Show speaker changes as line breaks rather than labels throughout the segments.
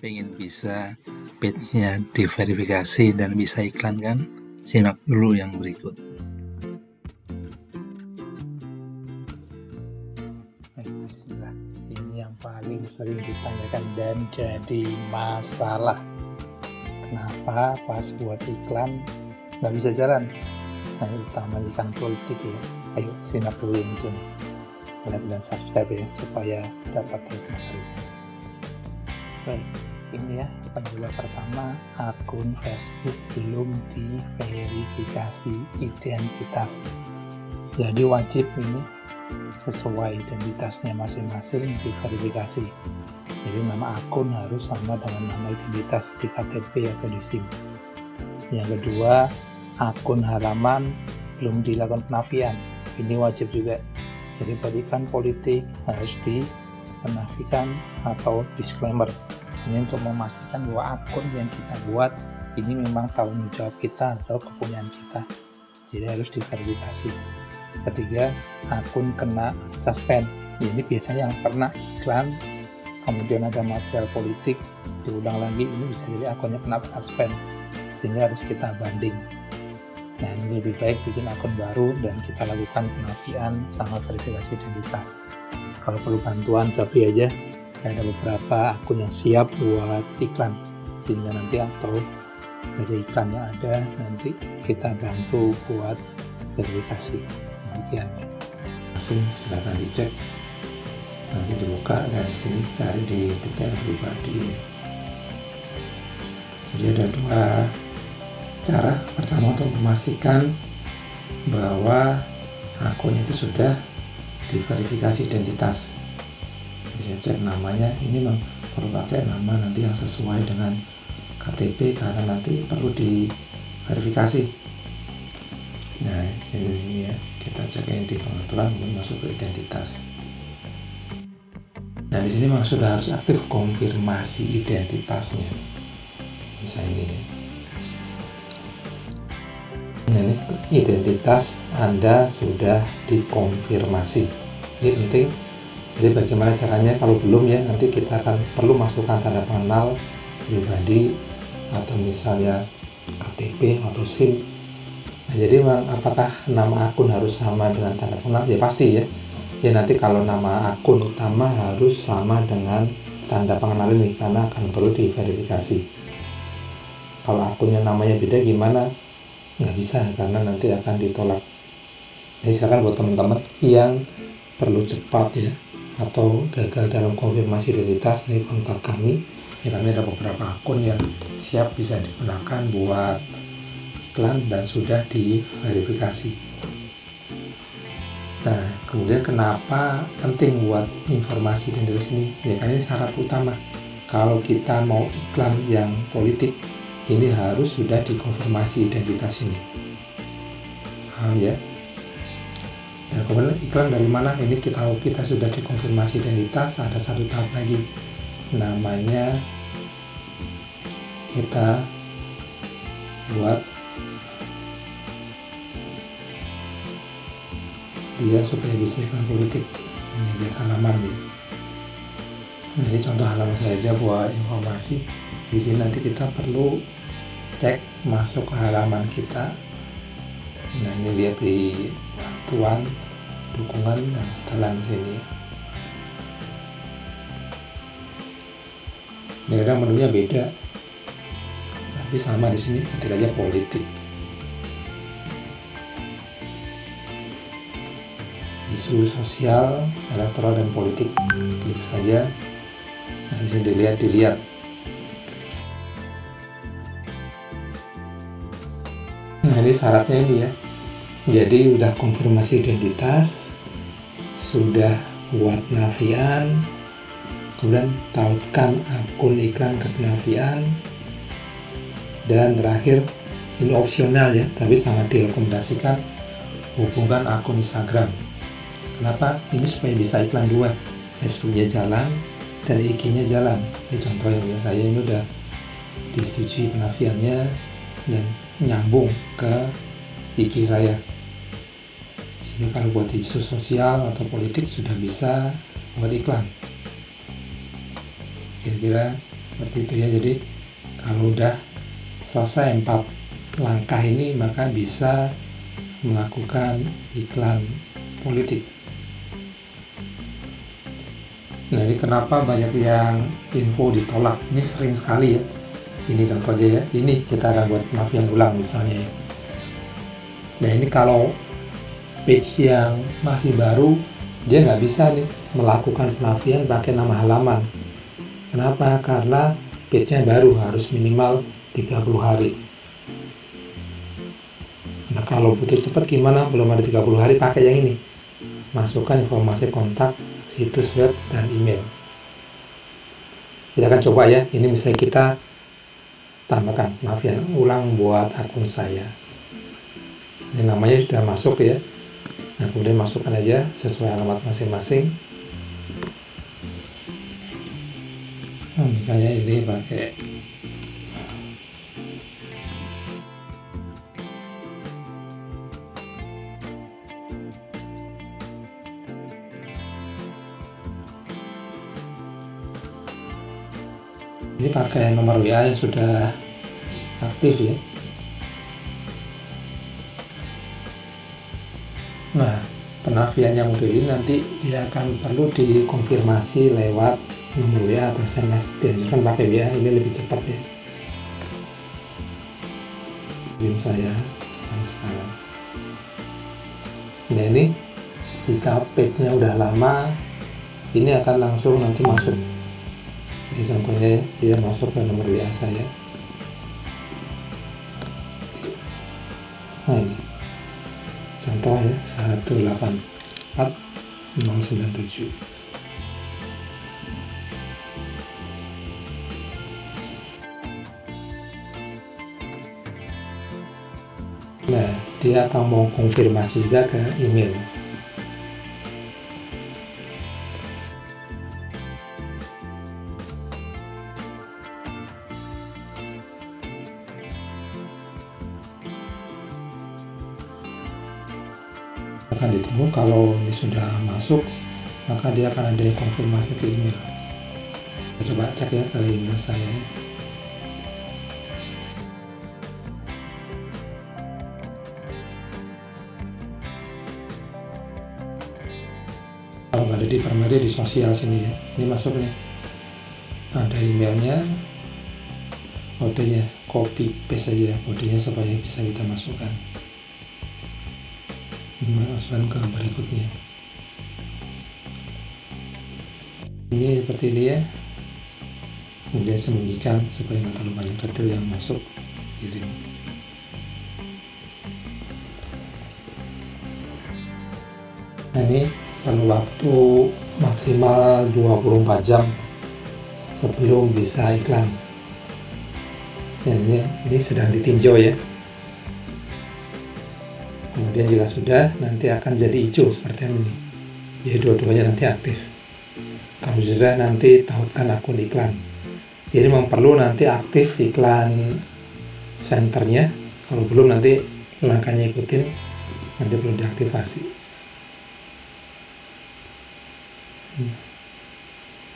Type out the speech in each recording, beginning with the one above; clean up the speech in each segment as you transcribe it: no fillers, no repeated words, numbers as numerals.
Pengen bisa page-nya diverifikasi dan bisa iklan kan? Simak dulu yang berikut.
Bismillah. Ini yang paling sering ditanyakan dan jadi masalah. Kenapa pas buat iklan nggak bisa jalan? Nah, utama iklan politik ya. Ayo simak dulu yang sini. Like dan subscribe ya supaya dapat terus materi. Baik, ini ya penilaian pertama, akun Facebook belum diverifikasi identitas. Jadi wajib ini sesuai identitasnya masing-masing diverifikasi. Jadi nama akun harus sama dengan nama identitas di KTP atau di SIM. Yang kedua, akun halaman belum dilakukan penafian. Ini wajib juga. Jadi berikan politik harus penafikan atau disclaimer. Ini untuk memastikan bahwa akun yang kita buat ini memang tanggung jawab kita atau kepunyaan kita. Jadi harus diverifikasi. Ketiga, akun kena suspend. Ini biasanya yang pernah iklan, kemudian ada material politik, diulang lagi, ini bisa jadi akunnya kena suspend, sehingga harus kita banding. Nah, ini lebih baik bikin akun baru dan kita lakukan penafian sama verifikasi identitas. Kalau perlu bantuan, Shopee aja. Ada beberapa akun yang siap buat iklan, sehingga nanti atau dari iklan yang ada nanti kita bantu buat verifikasi. Demikian.
Langsung silakan dicek, nanti dibuka dari sini, cari di detail pribadi. Jadi ada dua cara. Pertama, untuk memastikan bahwa akun itu sudah diverifikasi identitas. Bisa cek namanya, ini memang perlu pakai nama nanti yang sesuai dengan KTP karena nanti perlu diverifikasi. Nah, ini ya, kita cek ini di pengaturan, kemudian masuk ke identitas. Nah, di sini memang sudah harus aktif konfirmasi identitasnya. Misalnya ini. Nah, ini identitas Anda sudah dikonfirmasi. Ini penting. Jadi bagaimana caranya? Kalau belum ya, nanti kita akan perlu masukkan tanda pengenal pribadi atau misalnya KTP atau SIM. Nah, jadi apakah nama akun harus sama dengan tanda pengenal? Ya pasti ya. Ya nanti kalau nama akun utama harus sama dengan tanda pengenal ini karena akan perlu diverifikasi. Kalau akunnya namanya beda gimana? Nggak bisa karena nanti akan ditolak. Jadi silakan buat teman-teman yang perlu cepat ya atau gagal dalam konfirmasi identitas, nih kontak kami ya, kami ada beberapa akun yang siap bisa digunakan buat iklan dan sudah diverifikasi. Nah, kemudian kenapa penting buat informasi identitas ini? Ya kan ini syarat utama. Kalau kita mau iklan yang politik, ini harus sudah dikonfirmasi identitas ini. Paham ya? Nah, kemudian iklan dari mana? Ini kita sudah dikonfirmasi identitas. Ada satu tahap lagi, namanya kita buat dia supaya bisa iklan politik. Ini lihat halaman ya. Nah, ini contoh halaman saja buat informasi. Di sini nanti kita perlu cek masuk ke halaman kita. Nah, ini lihat di bantuan, dukungan dan setelan sini. Ini kadang menunya beda, tapi sama di sini, ketik aja politik. Isu sosial, elektoral dan politik, klik saja. Nah, di sini dilihat. Nah, ini syaratnya ini ya. Jadi udah konfirmasi identitas, sudah buat penafian, kemudian tautkan akun iklan ke penafian, dan terakhir ini opsional ya, tapi sangat direkomendasikan hubungkan akun Instagram. Kenapa? Ini supaya bisa iklan dua, Facebooknya jalan dan IG-nya jalan. Ini contoh yang punya saya, ini udah disetujui penafiannya dan nyambung ke IG saya. Sehingga kalau buat isu sosial atau politik sudah bisa buat iklan. Kira-kira seperti itu ya. Jadi kalau udah selesai 4 langkah ini, maka bisa melakukan iklan politik. Nah, ini kenapa banyak yang info ditolak? Ini sering sekali ya. Ini contoh aja ya. Ini kita akan buat penafian ulang misalnya ya. Nah, ini kalau page yang masih baru, dia nggak bisa nih melakukan penafian pakai nama halaman. Kenapa? Karena page-nya baru, harus minimal 30 hari. Nah, kalau butuh cepat gimana? Belum ada 30 hari, pakai yang ini. Masukkan informasi kontak, situs web, dan email. Kita akan coba ya. Ini misalnya kita tambahkan penafian ulang buat akun saya. Ini namanya sudah masuk ya. Nah, kemudian masukkan aja sesuai alamat masing-masing. Nah, misalnya ini pakai ini pakai nomor WA yang sudah aktif ya. Nah, penafian yang model ini nanti dia akan perlu dikonfirmasi lewat nomor WA atau SMS. Dianjurkan pakai WA, ini lebih cepat ya. Kirim saya sekarang. Nah, ini jika page-nya udah lama, ini akan langsung nanti masuk. Jadi contohnya dia masuk ke nomor WA saya. Nah, ini contoh ya, 184097. Nah, dia akan mau konfirmasi juga ke email. Akan ditunggu. Kalau ini sudah masuk, maka dia akan ada konfirmasi ke email. Kita coba cek ya ke email saya. Kalau nggak ada di primary, di sosial sini ya, ini masuk nih, ada emailnya, kodenya, copy paste aja kodenya supaya bisa kita masukkan. Masukkan ke berikutnya. Ini seperti ini ya. Kemudian sembunyikan supaya nggak terlalu banyak detail yang masuk. Kirim. Nah, ini perlu waktu maksimal 24 jam sebelum bisa iklan. Dan ini sedang ditinjau ya. Kemudian jika sudah, nanti akan jadi hijau seperti ini. Jadi dua-duanya nanti aktif. Kalau sudah, nanti tautkan akun iklan. Jadi memang perlu nanti aktif iklan senternya. Kalau belum, nanti langkahnya ikutin, nanti perlu diaktifasi.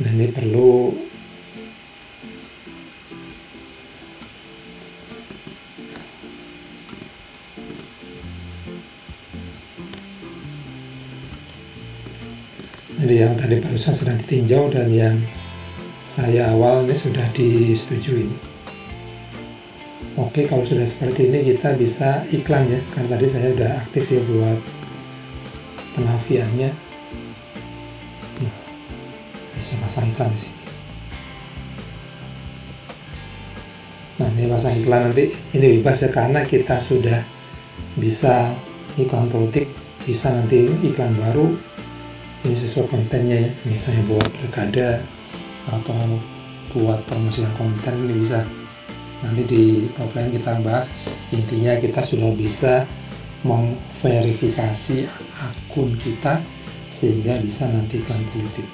Nah, ini perlu jadi yang tadi barusan sedang ditinjau dan yang saya awal ini sudah disetujui. Oke, kalau sudah seperti ini kita bisa iklan ya, karena tadi saya sudah aktif ya buat penafiannya. Bisa pasang iklan di sini. Nah, ini pasang iklan nanti ini bebas ya, karena kita sudah bisa iklan politik, bisa nanti iklan baru. Ini sesuai kontennya ya, misalnya buat pilkada atau buat promosikan konten, ini bisa. Nanti di offline kita bahas. Intinya kita sudah bisa memverifikasi akun kita sehingga bisa nanti iklan politik.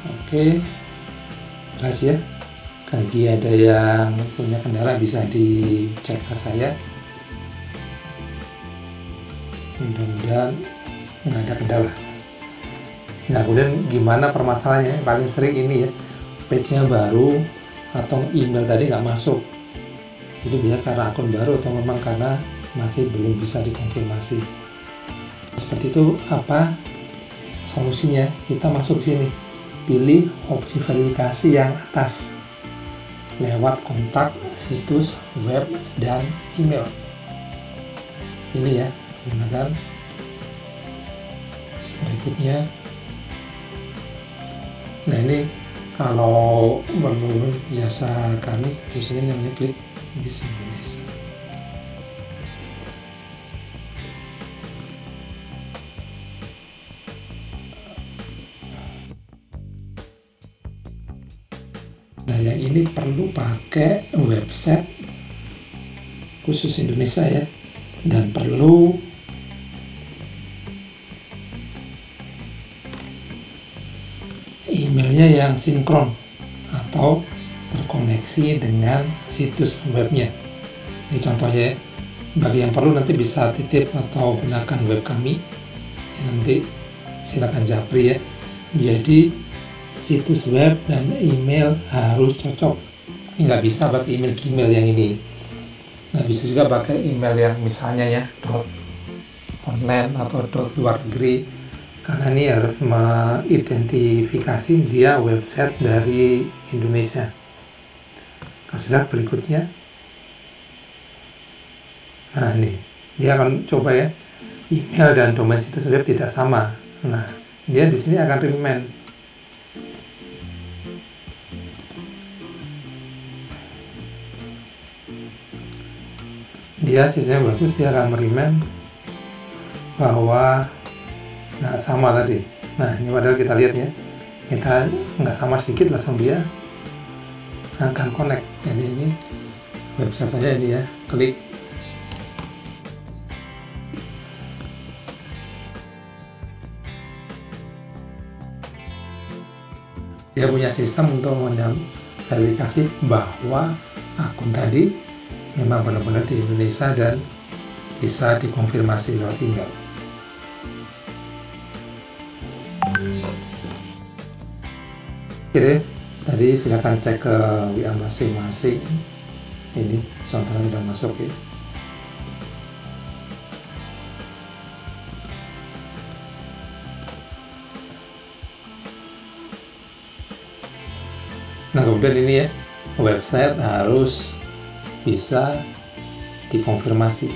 Oke, jelas ya. Bagi ada yang punya kendala bisa dicek ke saya. Mudah-mudahan nggak ada kendala. Nah, kemudian gimana permasalahannya? Paling sering ini ya, page-nya baru atau email tadi nggak masuk. Itu bisa karena akun baru atau memang karena masih belum bisa dikonfirmasi. Seperti itu, apa solusinya? Kita masuk sini, pilih opsi verifikasi yang atas lewat kontak, situs web, dan email. Ini ya, gunakan. Berikutnya, nah ini kalau menurut jasa kami biasanya namanya klik di Indonesia. Nah, yang ini perlu pakai website khusus Indonesia ya, dan perlu emailnya yang sinkron atau terkoneksi dengan situs webnya. Ini contohnya ya. Bagi yang perlu nanti bisa titip atau gunakan web kami, nanti silakan japri ya. Jadi situs web dan email harus cocok. Ini nggak bisa pakai email yang ini. Nggak bisa juga pakai email yang misalnya ya .online atau .luar negeri, karena ini harus mengidentifikasi dia website dari Indonesia. Nah, sudah berikutnya, nah ini dia akan coba ya, email dan domain situs web tidak sama. Nah, dia di sini akan remind. Dia sistemnya bagus, dia akan merimen bahwa nggak sama tadi. Nah, ini padahal kita lihat ya, kita nggak sama sedikit langsung dia akan connect. Jadi ini website saja ini ya, klik. Dia punya sistem untuk verifikasi bahwa akun tadi memang benar-benar di Indonesia dan bisa dikonfirmasi lewat email. Oke, tadi silakan cek ke WA masing-masing. Ini contohnya sudah masuk ya. Nah, kemudian ini ya, website harus bisa dikonfirmasi.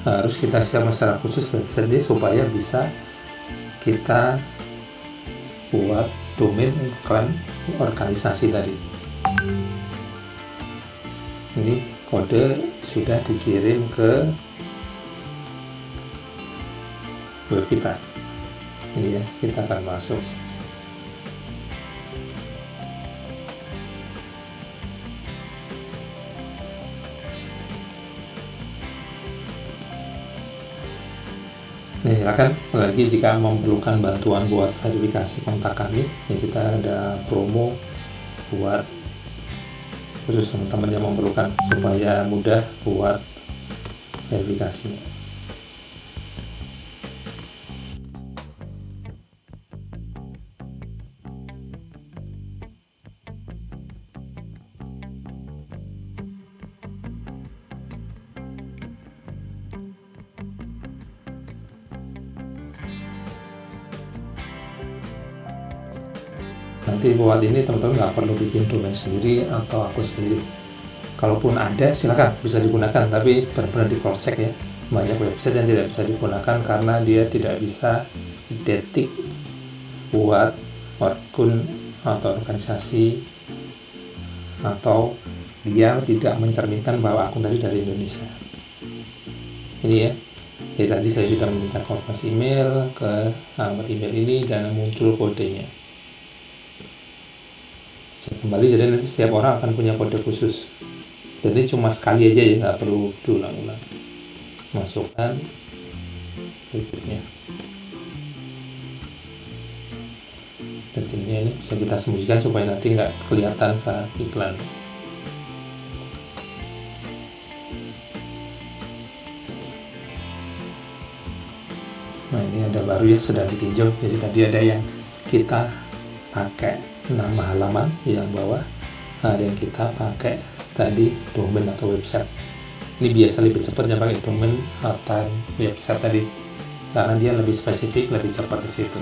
Harus kita siapkan secara khusus website ini supaya bisa kita buat domain klaim organisasi tadi. Ini kode sudah dikirim ke web kita. Ini ya, kita akan masuk. Nah, silakan lagi jika memerlukan bantuan buat verifikasi kontak kami, ya kita ada promo buat khusus teman-teman yang memerlukan supaya mudah buat verifikasinya. Nanti buat ini teman-teman nggak perlu bikin domain sendiri atau akun sendiri. Kalaupun ada silakan bisa digunakan, tapi benar-benar di cross check ya. Banyak website yang tidak bisa digunakan karena dia tidak bisa identik buat akun atau organisasi, atau dia tidak mencerminkan bahwa akun tadi dari Indonesia. Ini ya. Jadi tadi saya sudah meminta konfirmasi email ke alamat email ini dan muncul kodenya. Saya kembali, jadi nanti setiap orang akan punya kode khusus, dan ini cuma sekali aja ya, nggak perlu diulang-ulang. Masukkan berikutnya, dan ini bisa kita sembunyikan supaya nanti nggak kelihatan saat iklan. Nah, ini ada baru ya, sedang ditinjau. Jadi tadi ada yang kita pakai nama halaman yang bawah, ada yang kita pakai tadi domain atau website. Ini biasa lebih cepat ya pakai domain atau website tadi, karena dia lebih spesifik, lebih cepat di situ.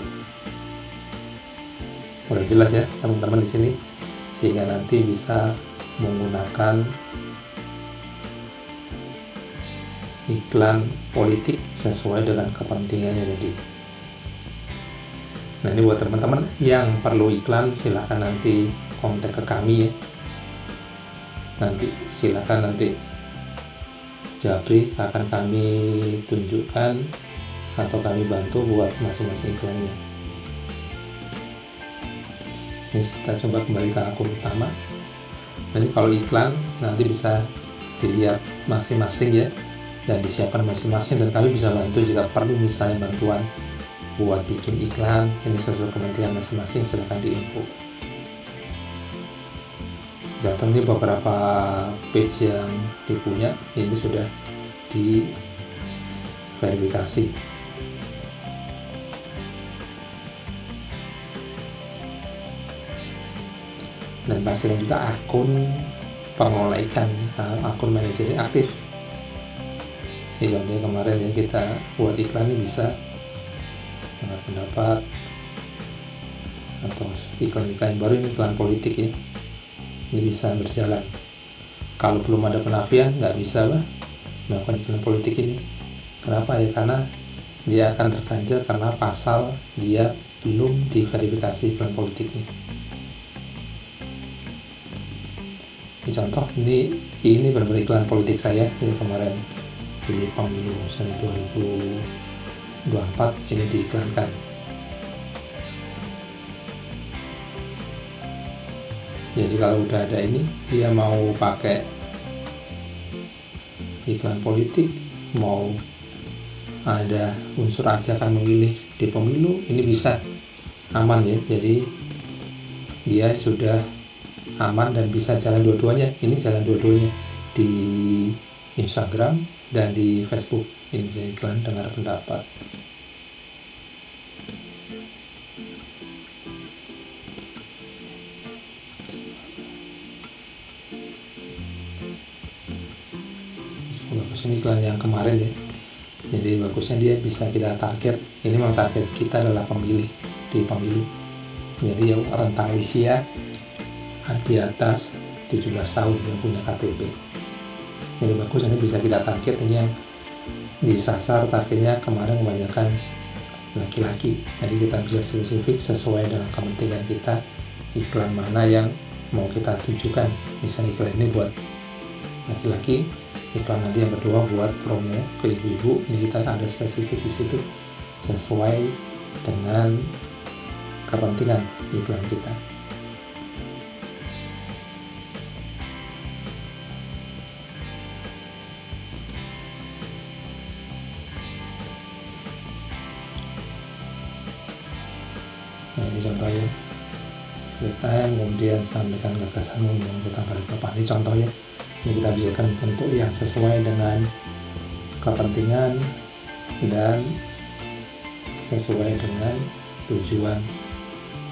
Udah jelas ya teman-teman di sini, sehingga nanti bisa menggunakan iklan politik sesuai dengan kepentingannya tadi. Nah, ini buat teman-teman yang perlu iklan, silahkan nanti kontak ke kami ya. Nanti silahkan nanti Japri akan kami tunjukkan atau kami bantu buat masing-masing iklannya. Ini kita coba kembali ke akun utama. Jadi kalau iklan nanti bisa dilihat masing-masing ya, dan disiapkan masing-masing, dan kami bisa bantu jika perlu misalnya bantuan buat bikin iklan ini sesuai kementerian masing-masing, silahkan diinfo. Datang nih beberapa page yang dipunya ini sudah diverifikasi. Dan pastikan juga akun pengelola iklan, akun manajer aktif. Ini contohnya kemarin ya, kita buat iklan ini bisa dengar pendapat atau iklan-iklan baru, ini iklan politik ya, ini bisa berjalan. Kalau belum ada penafian nggak bisa melakukan iklan politik ini. Kenapa ya? Karena dia akan terganjal karena pasal dia belum diverifikasi iklan politiknya. Ini contoh, ini benar-benar iklan politik saya ini kemarin di pemilu misalnya 2024 ini diiklankan. Jadi kalau udah ada ini, dia mau pakai iklan politik, mau ada unsur ajakan memilih di pemilu, ini bisa aman ya. Jadi dia sudah aman dan bisa jalan dua-duanya. Ini jalan dua-duanya di Instagram dan di Facebook. Ini iklan dengar pendapat. Bagus, ini iklan yang kemarin ya. Jadi bagusnya dia bisa kita target. Ini memang target kita adalah pemilih di pemilu. Jadi yang rentang usia di atas 17 tahun yang punya KTP. Jadi bagus, ini bisa kita target. Ini yang disasar targetnya kemarin kebanyakan laki-laki. Jadi kita bisa spesifik sesuai dengan kepentingan kita, iklan mana yang mau kita tunjukkan. Misalnya iklan ini buat laki-laki, iklan nanti yang kedua buat promo ke ibu-ibu. Ini kita ada spesifik di situ sesuai dengan kepentingan iklan kita. Nah, ini contohnya kita kemudian sampaikan gagasan tentang Balikpapan. Ini contohnya, ini kita biarkan bentuk yang sesuai dengan kepentingan dan sesuai dengan tujuan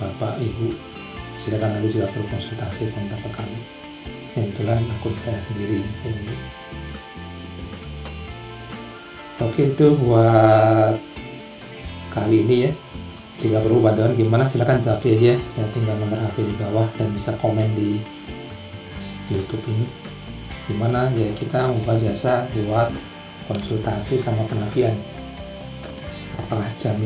Bapak Ibu. Silakan nanti juga perlu konsultasi kontak ke kami. Ini kebetulan akun saya sendiri ini. Oke, itu buat kali ini ya. Jika perlu bantuan gimana, silahkan japri aja, ya tinggal nomor HP di bawah dan bisa komen di YouTube ini. Gimana ya, kita membuka jasa buat konsultasi sama penafian. Apakah jaminan